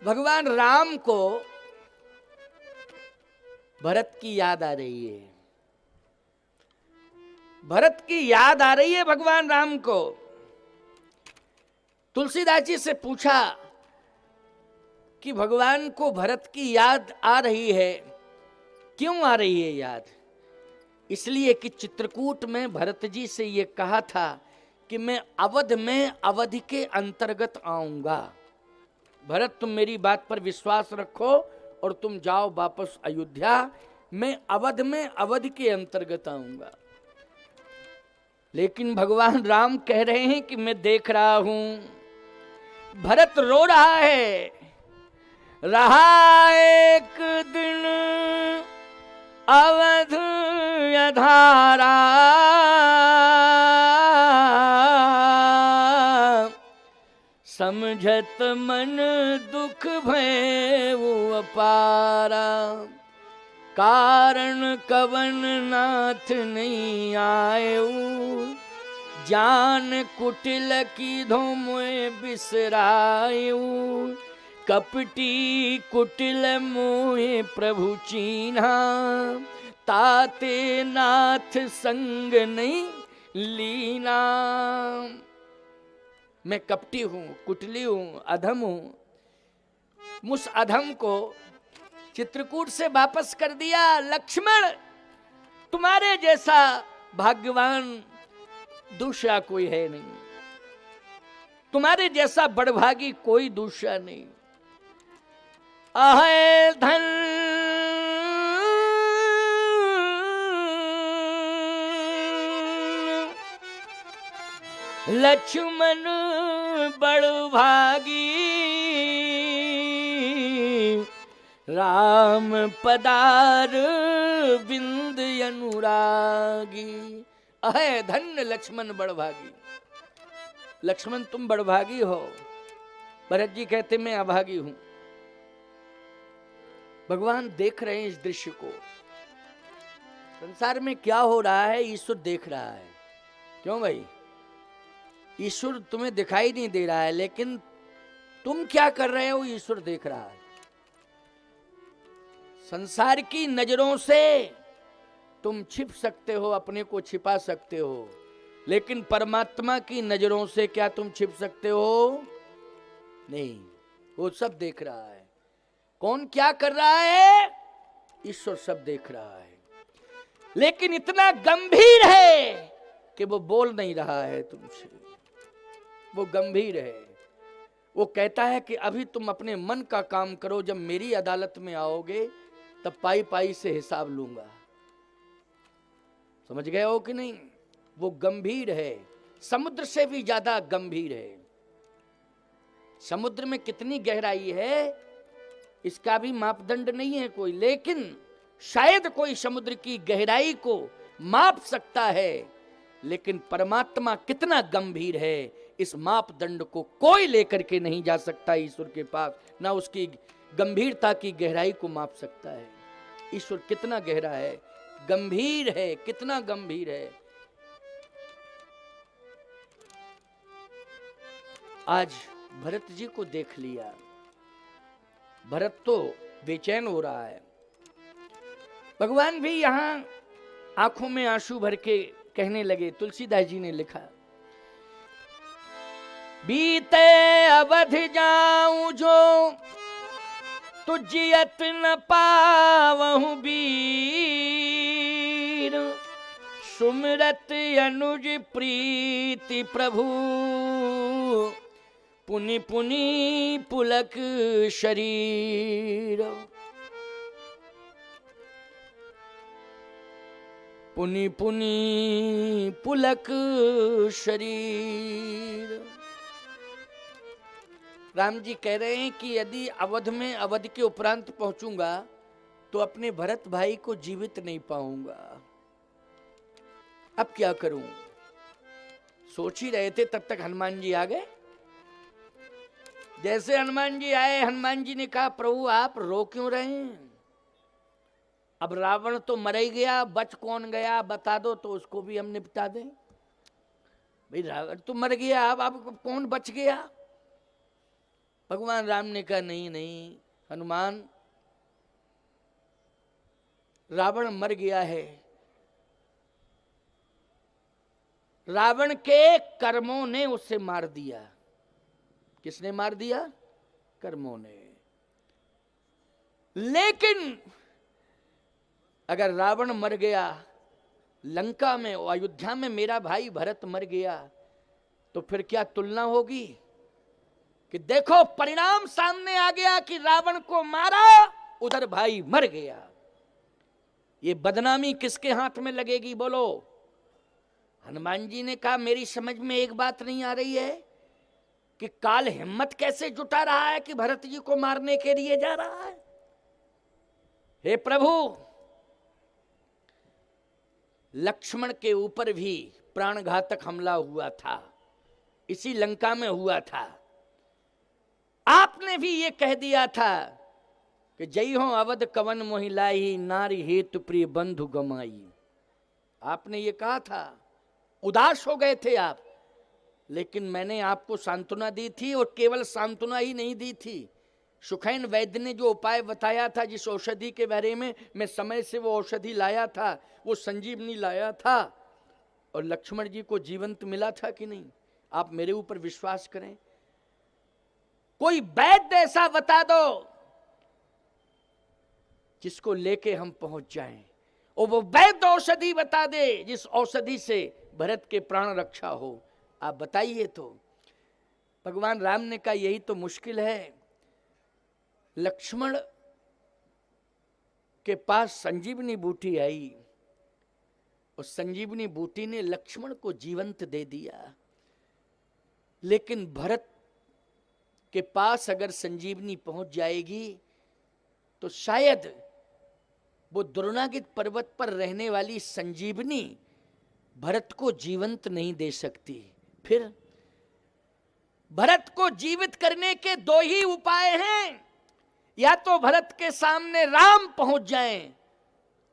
भगवान राम को भरत की याद आ रही है। भरत की याद आ रही है भगवान राम को। तुलसीदास जी से पूछा कि भगवान को भरत की याद आ रही है, क्यों आ रही है याद? इसलिए कि चित्रकूट में भरत जी से ये कहा था कि मैं अवध में अवधि के अंतर्गत आऊंगा। भरत, तुम मेरी बात पर विश्वास रखो और तुम जाओ वापस अयोध्या, मैं अवध में अवधि के अंतर्गत आऊंगा। लेकिन भगवान राम कह रहे हैं कि मैं देख रहा हूं भरत रो रहा है। रहा एक दिन अवध अधारा, समझत मन दुख भयउ अपारा। कारण कवन नाथ नहीं आयु, जान कुटिल की धोमोए बिसरायु। कपटी कुटिल मोहे प्रभु चीन्हा, ताते नाथ संग नहीं लीना। मैं कपटी हूं, कुटिली हूं, अधम हूं। उस अधम को चित्रकूट से वापस कर दिया। लक्ष्मण, तुम्हारे जैसा भाग्यवान दूसरा कोई है नहीं, तुम्हारे जैसा बड़भागी कोई दूसरा नहीं। अहे धन लक्ष्मण बड़भागी, राम पदार बिंद अनुरागी। अहे धन्य लक्ष्मण बड़भागी। लक्ष्मण तुम बड़भागी हो। भरत जी कहते मैं अभागी हूं। भगवान देख रहे हैं इस दृश्य को। संसार में क्या हो रहा है ईश्वर देख रहा है। क्यों भाई? ईश्वर तुम्हें दिखाई नहीं दे रहा है, लेकिन तुम क्या कर रहे हो ईश्वर देख रहा है। संसार की नजरों से तुम छिप सकते हो, अपने को छिपा सकते हो, लेकिन परमात्मा की नजरों से क्या तुम छिप सकते हो? नहीं, वो सब देख रहा है। कौन क्या कर रहा है? ईश्वर सब देख रहा है, लेकिन इतना गंभीर है कि वो बोल नहीं रहा है तुमसे। वो गंभीर है। वो कहता है कि अभी तुम अपने मन का काम करो, जब मेरी अदालत में आओगे तब पाई पाई से हिसाब लूंगा। समझ गए हो कि नहीं? वो गंभीर है, समुद्र से भी ज्यादा गंभीर है। समुद्र में कितनी गहराई है इसका भी मापदंड नहीं है कोई, लेकिन शायद कोई समुद्र की गहराई को माप सकता है, लेकिन परमात्मा कितना गंभीर है इस मापदंड को कोई लेकर के नहीं जा सकता ईश्वर के पास, ना उसकी गंभीरता की गहराई को माप सकता है। ईश्वर कितना गहरा है, गंभीर है, कितना गंभीर है। आज भरत जी को देख लिया। भरत तो बेचैन हो रहा है। भगवान भी यहां आंखों में आंसू भर के कहने लगे। तुलसीदास जी ने लिखा, बीते अवध जाऊं जो तुझियत न पावहु वीर, सुमिरत अनुज प्रीति प्रभु, पुनि पुनि पुलक शरीर। पुनि पुनि पुलक शरीर। राम जी कह रहे हैं कि यदि अवध में अवध के उपरांत पहुंचूंगा तो अपने भरत भाई को जीवित नहीं पाऊंगा। अब क्या करूं? सोच ही रहे थे तब तक हनुमान जी आ गए। जैसे हनुमान जी आए, हनुमान जी ने कहा, प्रभु आप रो क्यों रहे हैं? अब रावण तो मर ही गया, बच कौन गया बता दो तो उसको भी हम निपटा दें। भाई रावण तो मर गया, अब कौन बच गया? भगवान राम ने कहा नहीं नहीं हनुमान, रावण मर गया है। रावण के कर्मों ने उसे मार दिया। किसने मार दिया? कर्मों ने। लेकिन अगर रावण मर गया लंका में, अयोध्या में मेरा भाई भरत मर गया, तो फिर क्या तुलना होगी कि देखो परिणाम सामने आ गया कि रावण को मारा, उधर भाई मर गया। ये बदनामी किसके हाथ में लगेगी बोलो? हनुमान जी ने कहा मेरी समझ में एक बात नहीं आ रही है कि काल हिम्मत कैसे जुटा रहा है कि भरत जी को मारने के लिए जा रहा है। हे प्रभु, लक्ष्मण के ऊपर भी प्राणघातक हमला हुआ था, इसी लंका में हुआ था। आपने भी ये कह दिया था कि जय हो अवध कवन मोहि लाही, नारी हेतु प्रिय बंधु गमाई। आपने ये कहा था, उदास हो गए थे आप, लेकिन मैंने आपको सांत्वना दी थी, और केवल सांत्वना ही नहीं दी थी। सुखैन वैद्य ने जो उपाय बताया था, जिस औषधि के बारे में मैं समय से वो औषधि लाया था, वो संजीवनी लाया था, और लक्ष्मण जी को जीवंत मिला था कि नहीं? आप मेरे ऊपर विश्वास करें, कोई वैद्य ऐसा बता दो जिसको लेके हम पहुंच जाएं, और वो वैद्य औषधि बता दे जिस औषधि से भरत के प्राण रक्षा हो। आप बताइए। तो भगवान राम ने कहा यही तो मुश्किल है। लक्ष्मण के पास संजीवनी बूटी आई, और संजीवनी बूटी ने लक्ष्मण को जीवंत दे दिया। लेकिन भरत के पास अगर संजीवनी पहुंच जाएगी तो शायद वो दुर्नागित पर्वत पर रहने वाली संजीवनी भरत को जीवंत नहीं दे सकती। फिर भरत को जीवित करने के दो ही उपाय हैं, या तो भरत के सामने राम पहुंच जाएं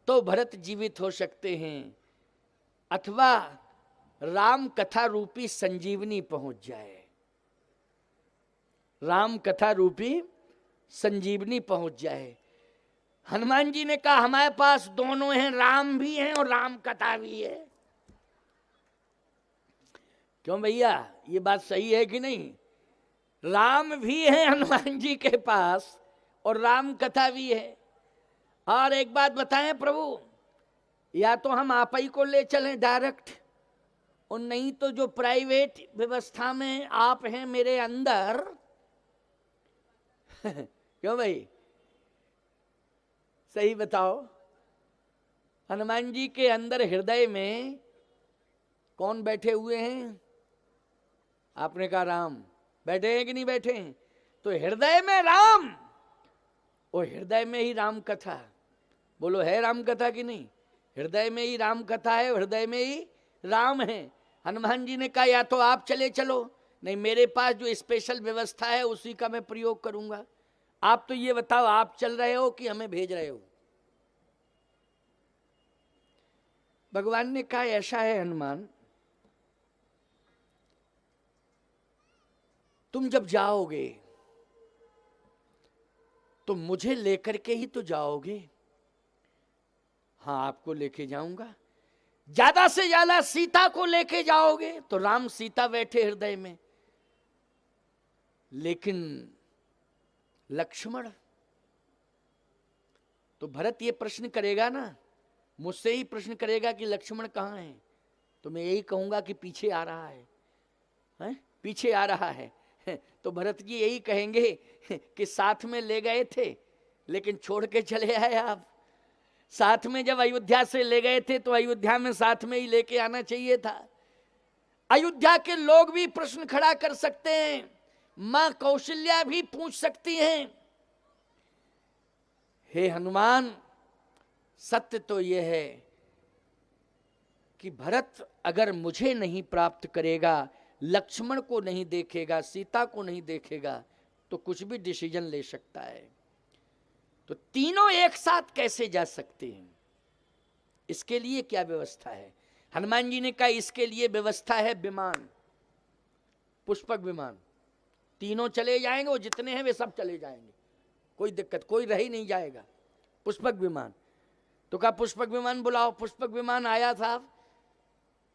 तो भरत जीवित हो सकते हैं, अथवा राम कथा रूपी संजीवनी पहुंच जाए। राम कथा रूपी संजीवनी पहुंच जाए। हनुमान जी ने कहा हमारे पास दोनों हैं, राम भी हैं और राम कथा भी है। क्यों भैया, ये बात सही है कि नहीं? राम भी है हनुमान जी के पास और राम कथा भी है। और एक बात बताएं प्रभु, या तो हम आप ही को ले चलें डायरेक्ट, और नहीं तो जो प्राइवेट व्यवस्था में आप हैं मेरे अंदर क्यों भाई, सही बताओ, हनुमान जी के अंदर हृदय में कौन बैठे हुए हैं? आपने कहा राम बैठे हैं कि नहीं बैठे हैं? तो हृदय में राम, और हृदय में ही राम कथा। बोलो है राम कथा कि नहीं? हृदय में ही राम कथा है, हृदय में ही राम है। हनुमान जी ने कहा या तो आप चले चलो, नहीं मेरे पास जो स्पेशल व्यवस्था है उसी का मैं प्रयोग करूंगा। आप तो ये बताओ, आप चल रहे हो कि हमें भेज रहे हो? भगवान ने कहा ऐसा है हनुमान, तुम जब जाओगे तो मुझे लेकर के ही तो जाओगे। हाँ आपको लेके जाऊंगा, ज्यादा से ज्यादा सीता को लेके जाओगे तो राम सीता बैठे हृदय में, लेकिन लक्ष्मण, तो भरत ये प्रश्न करेगा ना, मुझसे ही प्रश्न करेगा कि लक्ष्मण कहाँ है, तो मैं यही कहूंगा कि पीछे आ रहा है, पीछे आ रहा है। तो भरत जी यही कहेंगे कि साथ में ले गए थे लेकिन छोड़ के चले आए आप। साथ में जब अयोध्या से ले गए थे तो अयोध्या में साथ में ही लेके आना चाहिए था। अयोध्या के लोग भी प्रश्न खड़ा कर सकते हैं, मां कौशल्या भी पूछ सकती हैं, हे हनुमान सत्य तो यह है कि भरत अगर मुझे नहीं प्राप्त करेगा, लक्ष्मण को नहीं देखेगा, सीता को नहीं देखेगा, तो कुछ भी डिसीजन ले सकता है। तो तीनों एक साथ कैसे जा सकते हैं, इसके लिए क्या व्यवस्था है? हनुमान जी ने कहा इसके लिए व्यवस्था है विमान, पुष्पक विमान। तीनों चले जाएंगे, वो जितने हैं वे सब चले जाएंगे, कोई दिक्कत, कोई रह ही नहीं जाएगा। पुष्पक विमान, तो कहा पुष्पक विमान बुलाओ। पुष्पक विमान आया था,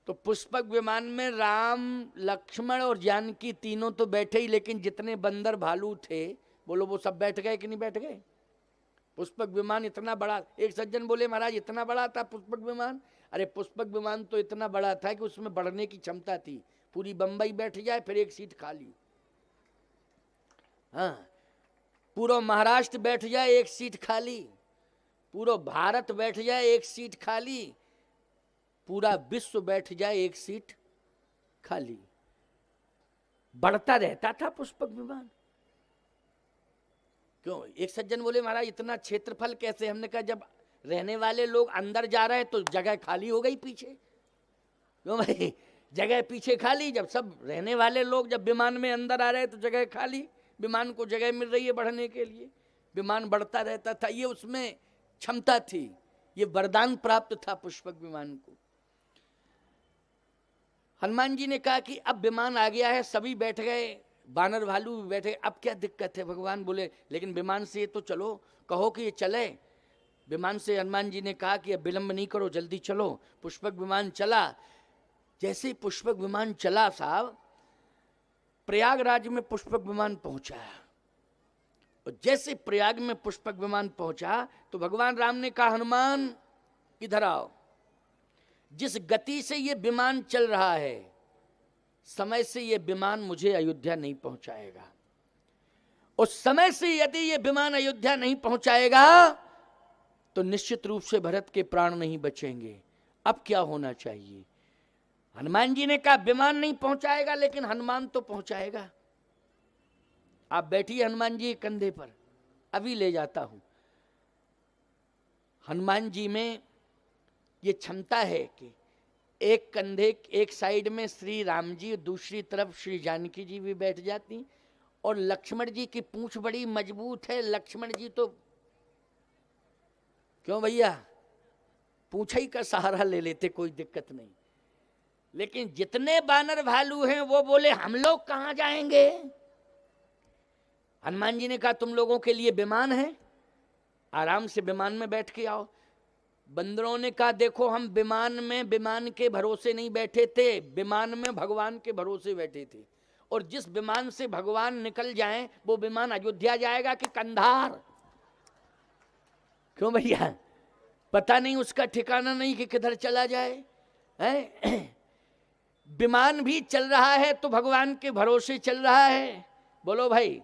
तो पुष्पक विमान में राम, लक्ष्मण और जानकी तीनों तो बैठे ही, लेकिन जितने बंदर भालू थे, बोलो वो सब बैठ गए कि नहीं बैठ गए? पुष्पक विमान इतना बड़ा, एक सज्जन बोले महाराज इतना बड़ा था पुष्पक विमान। अरे पुष्पक विमान तो इतना बड़ा था कि उसमें बढ़ने की क्षमता थी, पूरी बंबई बैठ जाए फिर एक सीट खाली। हाँ, पूरा महाराष्ट्र बैठ जाए एक सीट खाली, पूरा भारत बैठ जाए एक सीट खाली, पूरा विश्व बैठ जाए एक सीट खाली। बढ़ता रहता था पुष्पक विमान। क्यों? एक सज्जन बोले महाराज इतना क्षेत्रफल कैसे? हमने कहा जब रहने वाले लोग अंदर जा रहे हैं तो जगह खाली हो गई पीछे। क्यों भाई? जगह पीछे खाली, जब सब रहने वाले लोग जब विमान में अंदर आ रहे हैं तो जगह खाली, विमान को जगह मिल रही है बढ़ने के लिए, विमान बढ़ता रहता था। ये उसमें क्षमता थी, ये वरदान प्राप्त था पुष्पक विमान को। हनुमान जी ने कहा कि अब विमान आ गया है, सभी बैठ गए, बानर भालू भी बैठे, अब क्या दिक्कत है? भगवान बोले लेकिन विमान से तो चलो, कहो कि ये चले। विमान से हनुमान जी ने कहा कि अब विलंब नहीं करो, जल्दी चलो। पुष्पक विमान चला। जैसे ही पुष्पक विमान चला साहब, प्रयागराज में पुष्पक विमान पहुंचा, और जैसे प्रयाग में पुष्पक विमान पहुंचा तो भगवान राम ने कहा हनुमान इधर आओ, जिस गति से ये विमान चल रहा है, समय से ये विमान मुझे अयोध्या नहीं पहुंचाएगा। उस समय से यदि ये विमान अयोध्या नहीं पहुंचाएगा तो निश्चित रूप से भरत के प्राण नहीं बचेंगे। अब क्या होना चाहिए? हनुमान जी ने कहा विमान नहीं पहुंचाएगा, लेकिन हनुमान तो पहुंचाएगा। आप बैठिए हनुमान जी के कंधे पर, अभी ले जाता हूं। हनुमान जी में ये क्षमता है कि एक कंधे, एक साइड में श्री राम जी, दूसरी तरफ श्री जानकी जी भी बैठ जाती, और लक्ष्मण जी की पूंछ बड़ी मजबूत है। लक्ष्मण जी तो क्यों भैया पूंछ ही का सहारा ले लेते, कोई दिक्कत नहीं। लेकिन जितने बानर भालू हैं वो बोले हम लोग कहां जाएंगे? हनुमान जी ने कहा तुम लोगों के लिए विमान है, आराम से विमान में बैठ के आओ। बंदरों ने कहा देखो हम विमान में विमान के भरोसे नहीं बैठे थे, विमान में भगवान के भरोसे बैठे थे, और जिस विमान से भगवान निकल जाएं वो विमान अयोध्या जाएगा कि कंधार? क्यों भैया? पता नहीं, उसका ठिकाना नहीं कि किधर चला जाए है? विमान भी चल रहा है तो भगवान के भरोसे चल रहा है। बोलो भाई,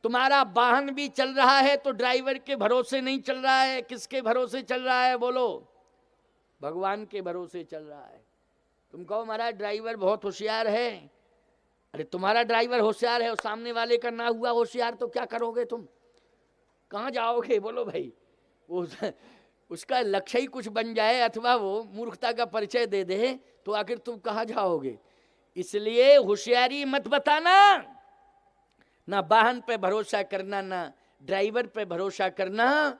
तुम्हारा वाहन भी चल रहा है तो ड्राइवर के भरोसे नहीं चल रहा है, किसके भरोसे चल रहा है? बोलो, भगवान के भरोसे चल रहा है। तुम कहो महाराज ड्राइवर बहुत होशियार है, अरे तुम्हारा ड्राइवर होशियार है और सामने वाले का ना हुआ होशियार तो क्या करोगे? तुम कहाँ जाओगे? बोलो भाई, वो उसका लक्ष्य ही कुछ बन जाए अथवा वो मूर्खता का परिचय दे दे तो आखिर तुम कहाँ जाओगे? इसलिए होशियारी मत बताना, ना वाहन पे भरोसा करना, ना ड्राइवर पे भरोसा करना,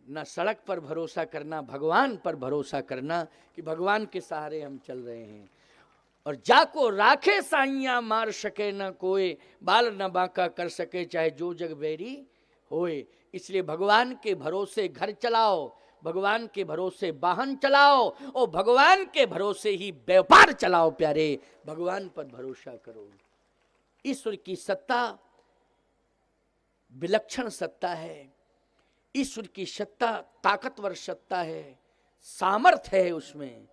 ना सड़क पर भरोसा करना, भगवान पर भरोसा करना कि भगवान के सहारे हम चल रहे हैं। और जाको राखे साइया मार सके न कोई, बाल न बांका कर सके चाहे जो जग बैरी होए। इसलिए भगवान के भरोसे घर चलाओ, भगवान के भरोसे वाहन चलाओ, और भगवान के भरोसे ही व्यापार चलाओ। प्यारे, भगवान पर भरोसा करो। ईश्वर की सत्ता विलक्षण सत्ता है, ईश्वर की सत्ता ताकतवर सत्ता है, सामर्थ है उसमें।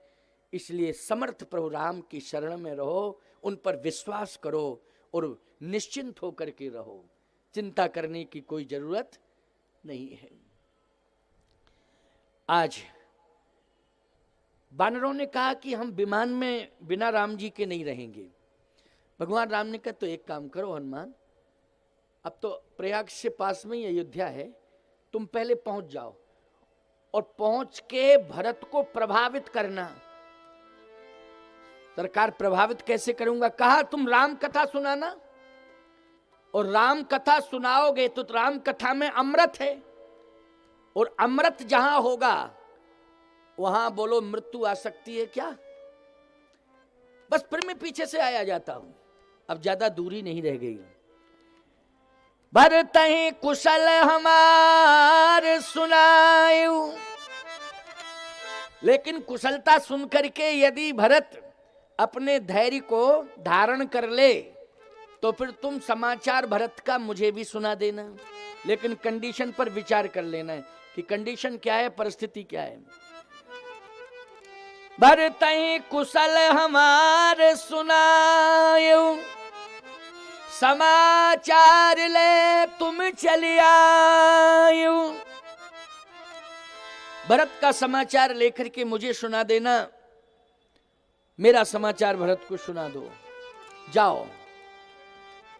इसलिए समर्थ प्रभु राम की शरण में रहो, उन पर विश्वास करो और निश्चिंत होकर के रहो। चिंता करने की कोई जरूरत नहीं है। आज बानरों ने कहा कि हम विमान में बिना राम जी के नहीं रहेंगे। भगवान राम ने कहा तो एक काम करो हनुमान, अब तो प्रयाग से पास में ही अयोध्या है, तुम पहले पहुंच जाओ और पहुंच के भरत को प्रभावित करना। सरकार प्रभावित कैसे करूंगा? कहा तुम राम कथा सुनाना, और राम कथा सुनाओगे तो राम कथा में अमृत है, और अमृत जहां होगा वहां बोलो मृत्यु आ सकती है क्या? बस फिर मैं पीछे से आया जाता हूं, अब ज्यादा दूरी नहीं रह गई। भरत ही कुशल हमार सुनायु, लेकिन कुशलता सुनकर के यदि भरत अपने धैर्य को धारण कर ले तो फिर तुम समाचार भरत का मुझे भी सुना देना, लेकिन कंडीशन पर विचार कर लेना है कि कंडीशन क्या है, परिस्थिति क्या है। भरत ही कुशल हमार सुनायु, समाचार ले तुम चली आयु। भरत का समाचार लेकर के मुझे सुना देना, मेरा समाचार भरत को सुना दो, जाओ।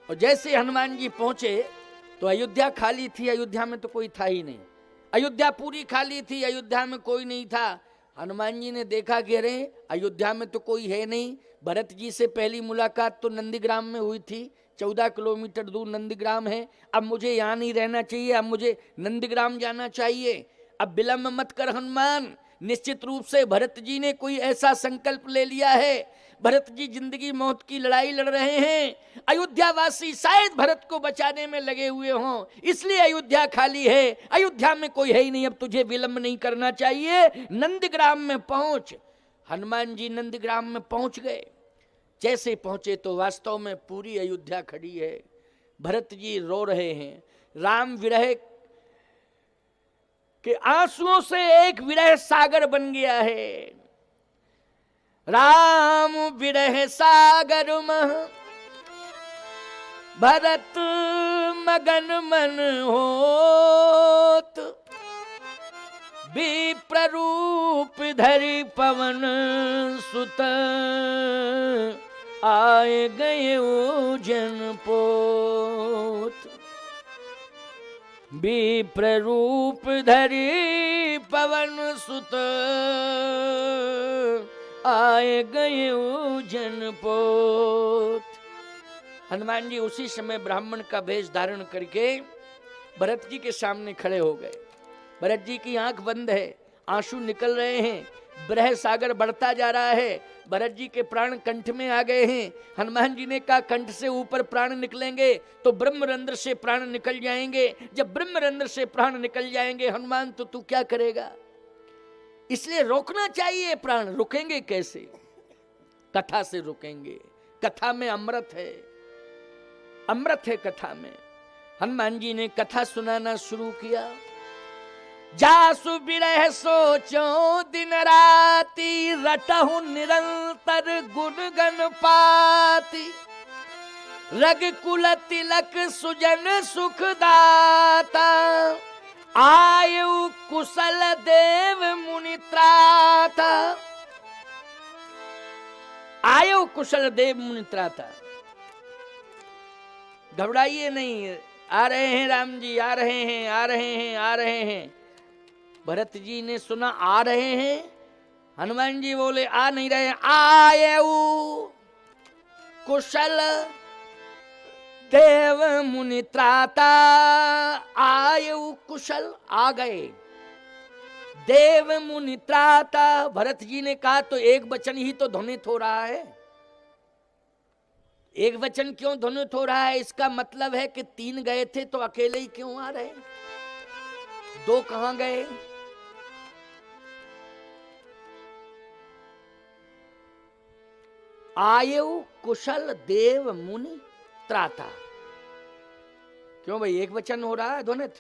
और जैसे हनुमान जी पहुंचे तो अयोध्या खाली थी, अयोध्या में तो कोई था ही नहीं, अयोध्या पूरी खाली थी, अयोध्या में कोई नहीं था। हनुमान जी ने देखा कि अरे अयोध्या में तो कोई है नहीं। भरत जी से पहली मुलाकात तो नंदीग्राम में हुई थी, 14 किलोमीटर दूर नंदीग्राम है। अब मुझे यहाँ नहीं रहना चाहिए, अब मुझे नंदीग्राम जाना चाहिए। अब विलंब मत कर हनुमान, निश्चित रूप से भरत जी ने कोई ऐसा संकल्प ले लिया है, भरत जी जिंदगी मौत की लड़ाई लड़ रहे हैं। अयोध्यावासी शायद भरत को बचाने में लगे हुए हों, इसलिए अयोध्या खाली है, अयोध्या में कोई है ही नहीं, अब तुझे विलंब नहीं करना चाहिए, नंदग्राम में पहुंच। हनुमान जी नंदग्राम में पहुंच गए। जैसे पहुंचे तो वास्तव में पूरी अयोध्या खड़ी है, भरत जी रो रहे हैं। राम विरह के आंसुओं से एक विरह सागर बन गया है। राम विरह सागर मह भरत मगन मन होत, विप्र रूप धरि पवन सुत, आए गए उजन पोत। विप्र रूप धरि पवन सुत, आए गए उजन पोत। हनुमान जी उसी समय ब्राह्मण का भेष धारण करके भरत जी के सामने खड़े हो गए। भरत जी की आंख बंद है, आंसू निकल रहे हैं, विरह सागर बढ़ता जा रहा है, भरत जी के प्राण कंठ में आ गए हैं। हनुमान जी ने कहा कंठ से ऊपर प्राण निकलेंगे तो ब्रह्मरंध्र से प्राण निकल जाएंगे, जब ब्रह्मरंध्र से प्राण निकल जाएंगे हनुमान तो तू क्या करेगा, इसलिए रोकना चाहिए। प्राण रुकेंगे कैसे, कथा से रुकेंगे, कथा में अमृत है, अमृत है कथा में। हनुमान जी ने कथा सुनाना शुरू किया। जासु विरह सोचो दिन राति, रटहु निरंतर गुणगन पाति, रघुकुल तिलक सुजन सुखदाता, आयु कुशल देव मुनि त्राता। आयु कुशल देव मुनि त्राता, घबराइए नहीं, आ रहे हैं राम जी, आ रहे हैं, आ रहे हैं, आ रहे हैं। भरत जी ने सुना आ रहे हैं, हनुमान जी बोले आ नहीं रहे, आयु कुशल देव मुनि त्राता। आयु कुशल आ गए, देव मुनि त्राता। भरत जी ने कहा तो एक वचन ही तो ध्वनित हो रहा है, एक वचन क्यों ध्वनित हो रहा है, इसका मतलब है कि 3 गए थे तो अकेले ही क्यों आ रहे, 2 कहां गए। आयु कुशल देव मुनि त्राता, क्यों भाई एक वचन हो रहा है ध्वनित।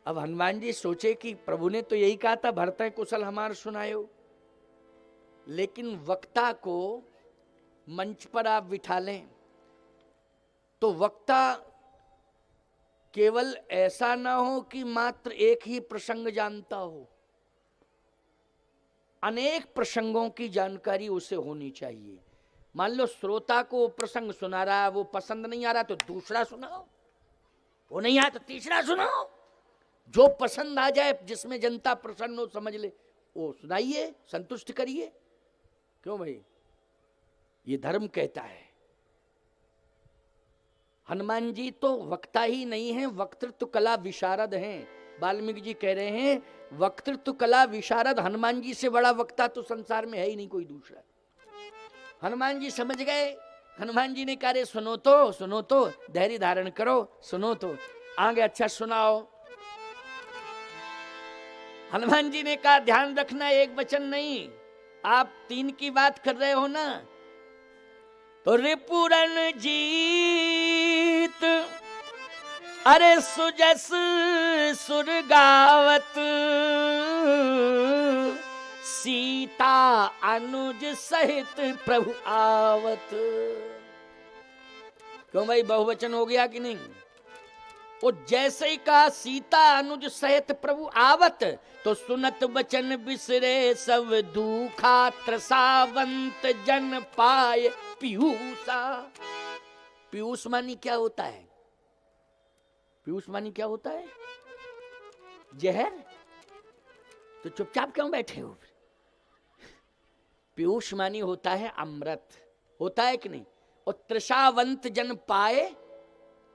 अब हनुमान जी सोचे कि प्रभु ने तो यही कहा था भरत कुशल हमार सुनायो, लेकिन वक्ता को मंच पर आप बिठा लें तो वक्ता केवल ऐसा ना हो कि मात्र एक ही प्रसंग जानता हो, अनेक प्रसंगों की जानकारी उसे होनी चाहिए। मान लो श्रोता को प्रसंग सुना रहा है, वो पसंद नहीं आ रहा तो दूसरा सुनाओ, वो नहीं आया तो तीसरा सुनाओ, जो पसंद आ जाए, जिसमें जनता प्रसन्न हो, समझ ले, वो सुनाइए, संतुष्ट करिए। क्यों भाई, ये धर्म कहता है। हनुमान जी तो वक्ता ही नहीं है, वक्तृत्व कला विशारद हैं। वाल्मीकि जी कह रहे हैं वक्तृत्व कला विशारद, हनुमान जी से बड़ा वक्ता तो संसार में है ही नहीं कोई दूसरा। हनुमान जी समझ गए। हनुमान जी ने कहा रे सुनो तो धैर्य धारण करो, सुनो तो आगे अच्छा सुनाओ। हनुमान जी ने कहा ध्यान रखना, एक वचन नहीं, आप 3 की बात कर रहे हो ना। तो रिपुरन जीत अरे सुजस सुरगावत, सीता अनुज सहित प्रभु आवत। क्यों भाई बहुवचन हो गया कि नहीं? वो जैसे ही कहा सीता अनुज सहित प्रभु आवत, तो सुनत वचन बिसरे सब दुखा, त्रसावंत जन पाए पीयूषा। पीयूष मानी क्या होता है? पीयूष मानी क्या होता है? जहर। तो चुपचाप क्यों बैठे हो? पीयूष मानी होता है अमृत, होता है कि नहीं? और त्रिषावंत जन पाए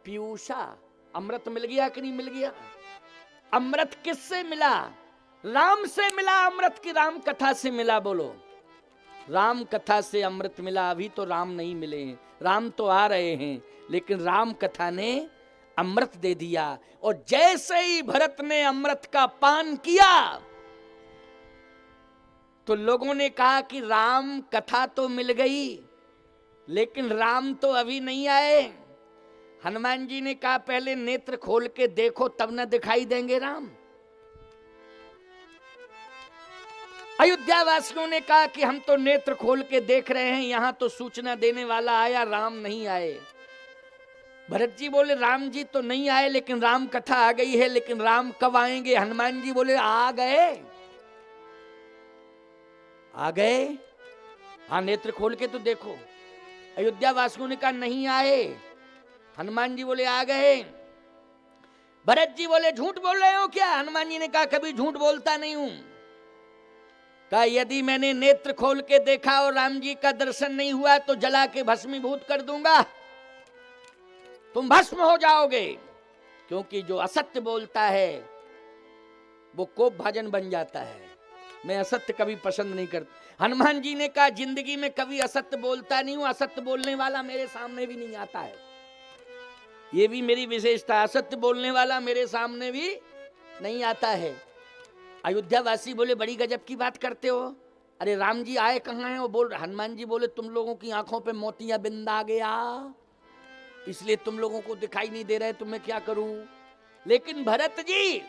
पीयूषा। अमृत मिल गया कि नहीं मिल गया? अमृत किससे मिला? राम से मिला अमृत की राम कथा से मिला? बोलो, राम कथा से अमृत मिला। अभी तो राम नहीं मिले हैं, राम तो आ रहे हैं, लेकिन राम कथा ने अमृत दे दिया। और जैसे ही भरत ने अमृत का पान किया तो लोगों ने कहा कि राम कथा तो मिल गई, लेकिन राम तो अभी नहीं आए। हनुमान जी ने कहा पहले नेत्र खोल के देखो, तब न दिखाई देंगे राम। अयोध्या वासियों ने कहा कि हम तो नेत्र खोल के देख रहे हैं, यहां तो सूचना देने वाला आया, राम नहीं आए। भरत जी बोले राम जी तो नहीं आए, लेकिन राम कथा आ गई है, लेकिन राम कब आएंगे? हनुमान जी बोले आ गए, आ गए। हाँ नेत्र खोल के तो देखो। अयोध्या वासियों ने कहा नहीं आए। हनुमान जी बोले आ गए। भरत जी बोले झूठ बोल रहे हो क्या? हनुमान जी ने कहा कभी झूठ बोलता नहीं हूं। कहा यदि मैंने नेत्र खोल के देखा और राम जी का दर्शन नहीं हुआ तो जला के भस्मीभूत कर दूंगा, तुम भस्म हो जाओगे। क्योंकि जो असत्य बोलता है वो कोप भाजन बन जाता है। मैं असत्य कभी पसंद नहीं करता। हनुमान जी ने कहा जिंदगी में कभी असत्य बोलता नहीं हूं, असत्य बोलने वाला मेरे सामने भी नहीं आता है। ये भी मेरी विशेषता, असत्य बोलने वाला मेरे सामने भी नहीं आता है। अयोध्या वासी बोले बड़ी गजब की बात करते हो, अरे राम जी आए कहाँ हैं? वो बोल, हनुमान जी बोले तुम लोगों की आंखों पे मोतिया बिंद आ गया, इसलिए तुम लोगों को दिखाई नहीं दे रहे, तो मैं क्या करूं? लेकिन भरत जी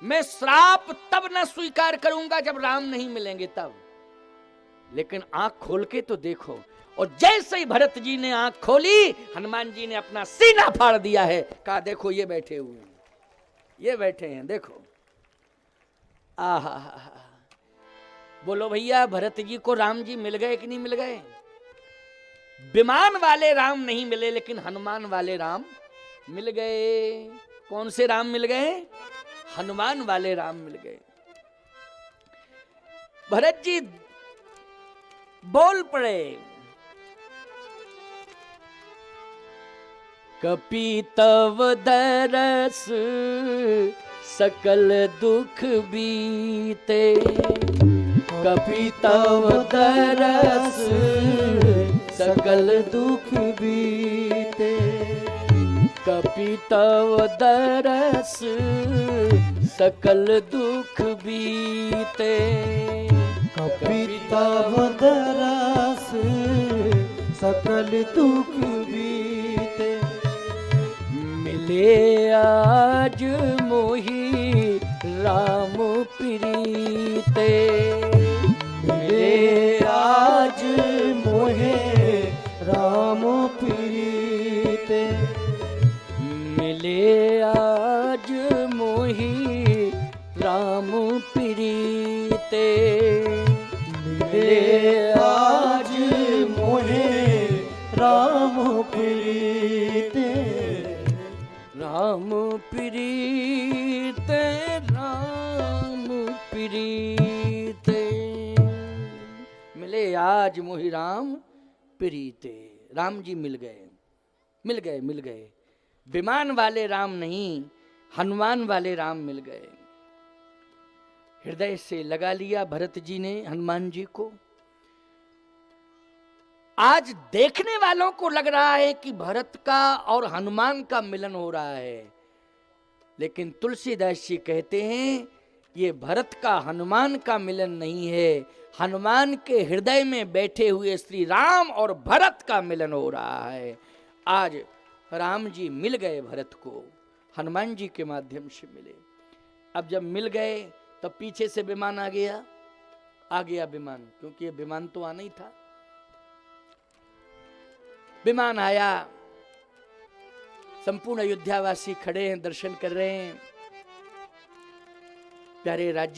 मैं श्राप तब न स्वीकार करूंगा जब राम नहीं मिलेंगे तब, लेकिन आंख खोल के तो देखो। और जैसे ही भरत जी ने आंख खोली, हनुमान जी ने अपना सीना फाड़ दिया है। कहा देखो ये बैठे हुए हैं, ये बैठे हैं, देखो। आहा, बोलो भैया भरत जी को राम जी मिल गए कि नहीं मिल गए? विमान वाले राम नहीं मिले, लेकिन हनुमान वाले राम मिल गए। कौन से राम मिल गए? हनुमान वाले राम मिल गए। भरत जी बोल पड़े, कपि तव दरस सकल दुख बीते, कपि तव दरस सकल दुख बीते, कपि तव दरस सकल दुख बीते, कपि तव दरस सकल दुख बीते। मिले आज मोहि राम प्रीते, मिले आज मोहे राम प्रीते, मिले आज मोहि राम प्रीते, मिले आज मोहे राम प्रीते, राम प्रीते, राम प्रीते। मिले आज मोहि राम प्रीते। राम जी मिल गए, मिल गए, मिल गए। विमान वाले राम नहीं, हनुमान वाले राम मिल गए। हृदय से लगा लिया भरत जी ने हनुमान जी को। आज देखने वालों को लग रहा है कि भरत का और हनुमान का मिलन हो रहा है, लेकिन तुलसीदास जी कहते हैं ये भरत का हनुमान का मिलन नहीं है, हनुमान के हृदय में बैठे हुए श्री राम और भरत का मिलन हो रहा है। आज राम जी मिल गए भरत को, हनुमान जी के माध्यम से मिले। अब जब मिल गए तब पीछे से विमान आ गया विमान, क्योंकि ये विमान तो आना ही था। विमान आया, संपूर्ण अयोध्यावासी खड़े हैं, दर्शन कर रहे हैं। प्यारे राज्य